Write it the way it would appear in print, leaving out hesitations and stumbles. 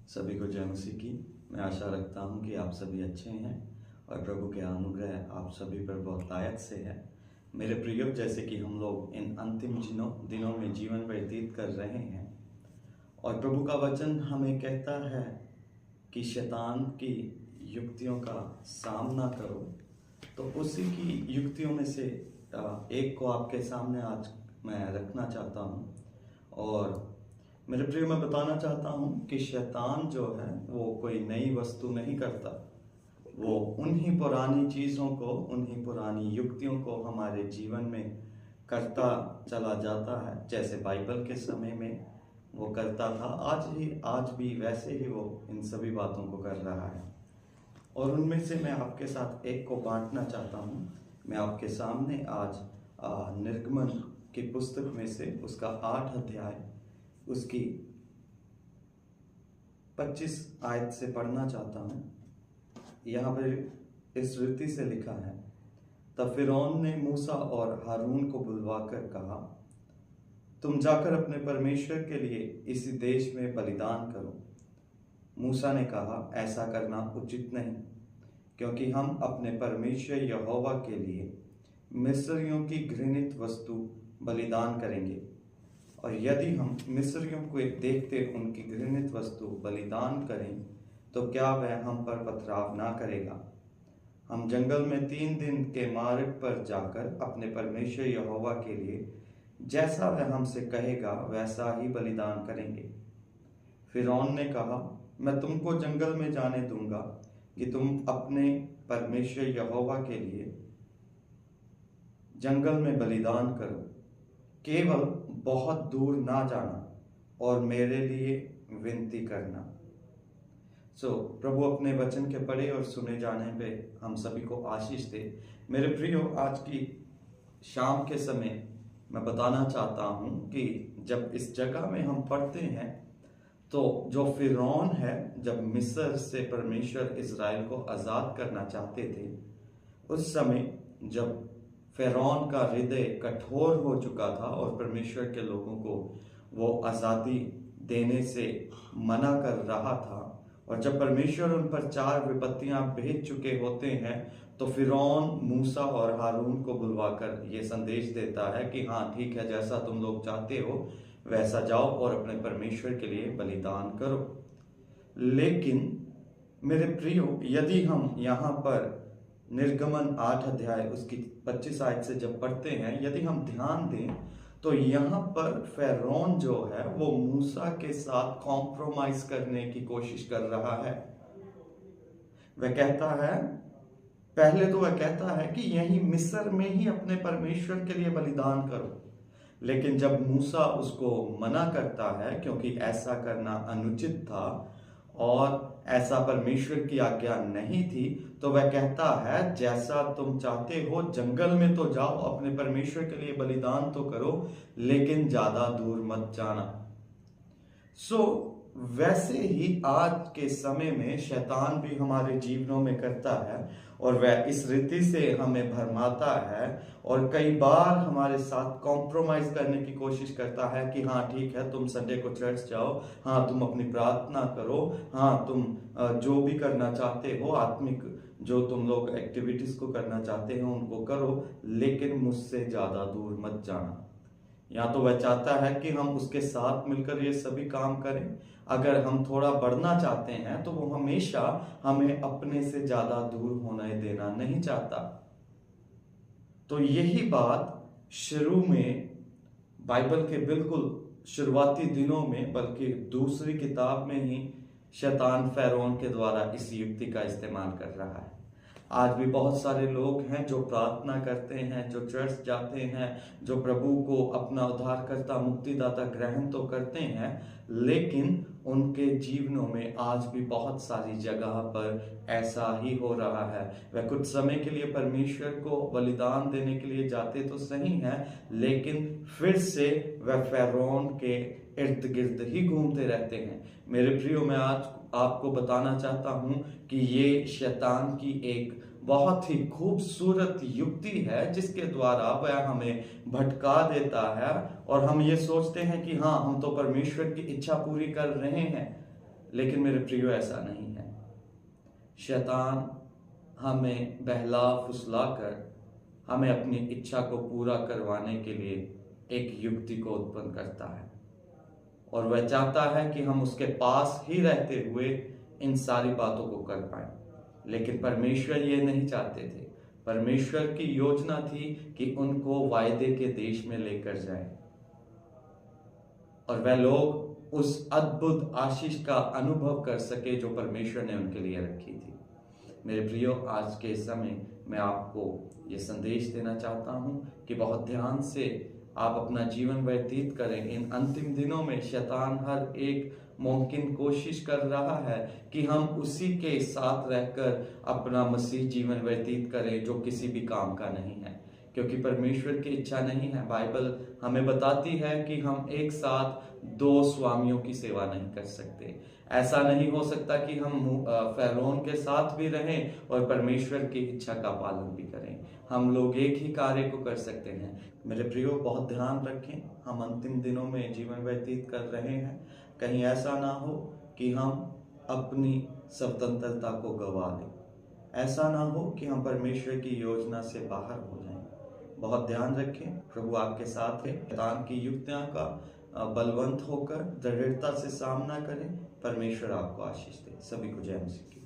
सभी को जय मसीह की। मैं आशा रखता हूँ कि आप सभी अच्छे हैं और प्रभु के अनुग्रह आप सभी पर बहुत लायक से है। मेरे प्रिय, जैसे कि हम लोग इन अंतिम दिनों में जीवन व्यतीत कर रहे हैं और प्रभु का वचन हमें कहता है कि शैतान की युक्तियों का सामना करो, तो उसी की युक्तियों में से एक को आपके सामने आज मैं रखना चाहता हूँ। और मेरे प्रिय, मैं बताना चाहता हूँ कि शैतान जो है वो कोई नई वस्तु नहीं करता। वो उन्हीं पुरानी चीज़ों को, उन्हीं पुरानी युक्तियों को हमारे जीवन में करता चला जाता है। जैसे बाइबल के समय में वो करता था, आज भी वैसे ही वो इन सभी बातों को कर रहा है। और उनमें से मैं आपके साथ एक को बांटना चाहता हूँ। मैं आपके सामने आज निर्गमन की पुस्तक में से उसका 8 अध्याय उसकी 25 आयत से पढ़ना चाहता हूँ। यहाँ पर इस रीति से लिखा है, तब फिरौन ने मूसा और हारून को बुलवाकर कहा, तुम जाकर अपने परमेश्वर के लिए इसी देश में बलिदान करो। मूसा ने कहा, ऐसा करना उचित नहीं, क्योंकि हम अपने परमेश्वर यहोवा के लिए मिस्रियों की घृणित वस्तु बलिदान करेंगे, और यदि हम मिस्रियों को देखते उनकी घृणित वस्तु बलिदान करें तो क्या वह हम पर पथराव ना करेगा। हम जंगल में 3 दिन के मार्ग पर जाकर अपने परमेश्वर यहोवा के लिए जैसा वह हमसे कहेगा वैसा ही बलिदान करेंगे। फिरौन ने कहा, मैं तुमको जंगल में जाने दूंगा कि तुम अपने परमेश्वर यहोवा के लिए जंगल में बलिदान करो, केवल बहुत दूर ना जाना और मेरे लिए विनती करना। प्रभु अपने वचन के पढ़े और सुने जाने पे हम सभी को आशीष दे। मेरे प्रियो, आज की शाम के समय मैं बताना चाहता हूं कि जब इस जगह में हम पढ़ते हैं तो जो फिरौन है, जब मिस्र से परमेश्वर इज़राइल को आज़ाद करना चाहते थे, उस समय जब फिरौन का हृदय कठोर हो चुका था और परमेश्वर के लोगों को वो आज़ादी देने से मना कर रहा था, और जब परमेश्वर उन पर 4 विपत्तियां भेज चुके होते हैं, तो फिरौन मूसा और हारून को बुलवाकर ये संदेश देता है कि हाँ ठीक है, जैसा तुम लोग चाहते हो वैसा जाओ और अपने परमेश्वर के लिए बलिदान करो। लेकिन मेरे प्रियो, यदि हम यहाँ पर निर्गमन 8 अध्याय उसकी 25 आयत से जब पढ़ते हैं, यदि हम ध्यान दें तो यहाँ पर फिरौन जो है वो मूसा के साथ कॉम्प्रोमाइज करने की कोशिश कर रहा है। वह कहता है, पहले तो वह कहता है कि यही मिस्र में ही अपने परमेश्वर के लिए बलिदान करो, लेकिन जब मूसा उसको मना करता है, क्योंकि ऐसा करना अनुचित था और ऐसा परमेश्वर की आज्ञा नहीं थी, तो वह कहता है जैसा तुम चाहते हो जंगल में तो जाओ, अपने परमेश्वर के लिए बलिदान तो करो, लेकिन ज्यादा दूर मत जाना। वैसे ही आज के समय में शैतान भी हमारे जीवनों में करता है और वह इस रीति से हमें भरमाता है और कई बार हमारे साथ कॉम्प्रोमाइज करने की कोशिश करता है कि हाँ ठीक है, तुम संडे को चर्च जाओ, हाँ तुम अपनी प्रार्थना करो, हाँ तुम जो भी करना चाहते हो, आत्मिक जो तुम लोग एक्टिविटीज को करना चाहते हो उनको करो, लेकिन मुझसे ज्यादा दूर मत जाना। या तो वह चाहता है कि हम उसके साथ मिलकर ये सभी काम करें। अगर हम थोड़ा बढ़ना चाहते हैं तो वो हमेशा हमें अपने से ज्यादा दूर होने देना नहीं चाहता। तो यही बात शुरू में बाइबल के बिल्कुल शुरुआती दिनों में, बल्कि दूसरी किताब में ही शैतान फिरौन के द्वारा इस युक्ति का इस्तेमाल कर रहा है। आज भी बहुत सारे लोग हैं जो प्रार्थना करते हैं, जो चर्च जाते हैं, जो प्रभु को अपना उद्धारकर्ता मुक्तिदाता ग्रहण तो करते हैं, लेकिन उनके जीवनों में आज भी बहुत सारी जगह पर ऐसा ही हो रहा है। वह कुछ समय के लिए परमेश्वर को बलिदान देने के लिए जाते तो सही हैं, लेकिन फिर से वह फिरौन के इर्द गिर्द ही घूमते रहते हैं। मेरे प्रियो, मैं आज आपको बताना चाहता हूं कि ये शैतान की एक बहुत ही खूबसूरत युक्ति है जिसके द्वारा वह हमें भटका देता है और हम ये सोचते हैं कि हाँ, हम तो परमेश्वर की इच्छा पूरी कर रहे हैं, लेकिन मेरे प्रियो ऐसा नहीं है। शैतान हमें बहला फुसला कर हमें अपनी इच्छा को पूरा करवाने के लिए एक युक्ति को उत्पन्न करता है, और वह चाहता है कि हम उसके पास ही रहते हुए इन सारी बातों को कर पाएं। लेकिन परमेश्वर ये नहीं चाहते थे। परमेश्वर की योजना थी कि उनको वायदे के देश में लेकर जाए, और वह लोग उस अद्भुत आशीष का अनुभव कर सके जो परमेश्वर ने उनके लिए रखी थी। मेरे प्रियो, आज के समय मैं आपको ये संदेश देना चाहता हूँ कि बहुत ध्यान से आप अपना जीवन व्यतीत करें। इन अंतिम दिनों में शैतान हर एक मुमकिन कोशिश कर रहा है कि हम उसी के साथ रहकर अपना मसीह जीवन व्यतीत करें जो किसी भी काम का नहीं है, क्योंकि परमेश्वर की इच्छा नहीं है। बाइबल हमें बताती है कि हम एक साथ दो स्वामियों की सेवा नहीं कर सकते। ऐसा नहीं हो सकता कि हम फैरोन के साथ भी रहें और परमेश्वर की इच्छा का पालन भी करें। हम लोग एक ही कार्य को कर सकते हैं। मेरे प्रियो, बहुत ध्यान रखें, हम अंतिम दिनों में जीवन व्यतीत कर रहे हैं। कहीं ऐसा ना हो कि हम अपनी स्वतंत्रता को गंवा लें। ऐसा ना हो कि हम परमेश्वर की योजना से बाहर हो जाएं। बहुत ध्यान रखें, प्रभु आपके साथ है। शैतान की युक्तियां का बलवंत होकर दृढ़ता से सामना करें। परमेश्वर आपको आशीष दे। सभी को जय मसीह।